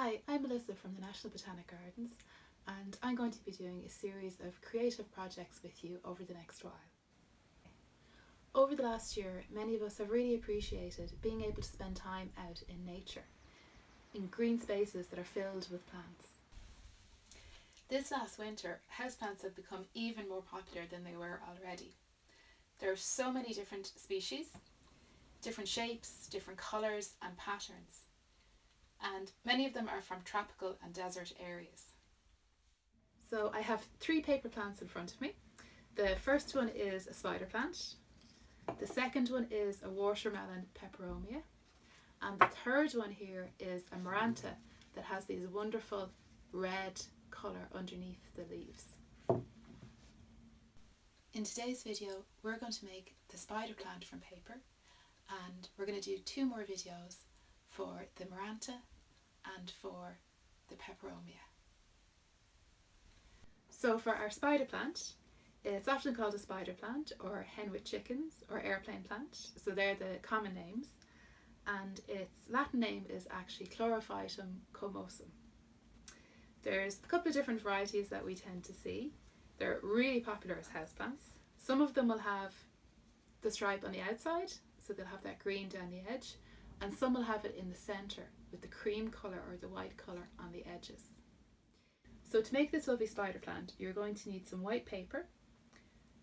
Hi, I'm Melissa from the National Botanic Gardens, and I'm going to be doing a series of creative projects with you over the next while. Over the last year, many of us have really appreciated being able to spend time out in nature, in green spaces that are filled with plants. This last winter, houseplants have become even more popular than they were already. There are so many different species, different shapes, different colours and patterns, and many of them are from tropical and desert areas. So I have 3 paper plants in front of me. The first one is a spider plant, the second one is a watermelon peperomia, and the third one here is a maranta that has these wonderful red colour underneath the leaves. In today's video we're going to make the spider plant from paper, and we're going to do 2 more videos for the maranta and for the peperomia. So for our spider plant, it's often called a spider plant or hen with chickens or airplane plant, so they're the common names, and its Latin name is actually Chlorophytum comosum. There's a couple of different varieties that we tend to see. They're really popular as houseplants. Some of them will have the stripe on the outside, so they'll have that green down the edge, and some will have it in the centre with the cream colour or the white colour on the edges. So to make this lovely spider plant, you're going to need some white paper,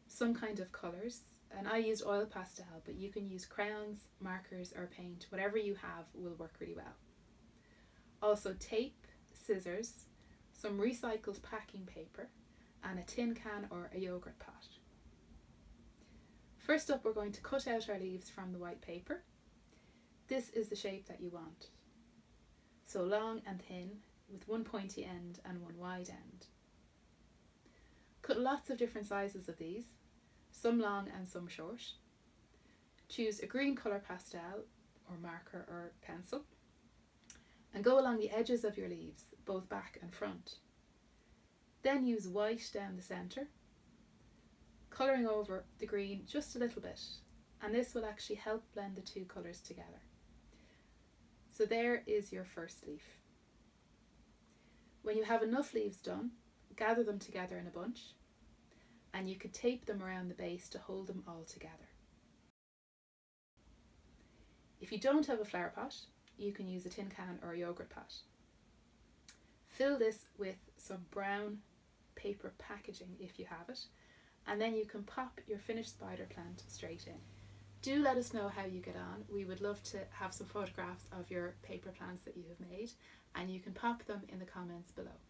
some kind of colours, and I used oil pastel, but you can use crayons, markers or paint. Whatever you have will work really well. Also tape, scissors, some recycled packing paper, and a tin can or a yogurt pot. First up, we're going to cut out our leaves from the white paper. This is the shape that you want. So long and thin, with one pointy end and one wide end. Cut lots of different sizes of these, some long and some short. Choose a green colour pastel or marker or pencil, and go along the edges of your leaves, both back and front. Then use white down the centre, colouring over the green just a little bit, and this will actually help blend the 2 colours together. So there is your first leaf. When you have enough leaves done, gather them together in a bunch, and you could tape them around the base to hold them all together. If you don't have a flower pot, you can use a tin can or a yogurt pot. Fill this with some brown paper packaging if you have it, and then you can pop your finished spider plant straight in. Do let us know how you get on. We would love to have some photographs of your paper plants that you have made, and you can pop them in the comments below.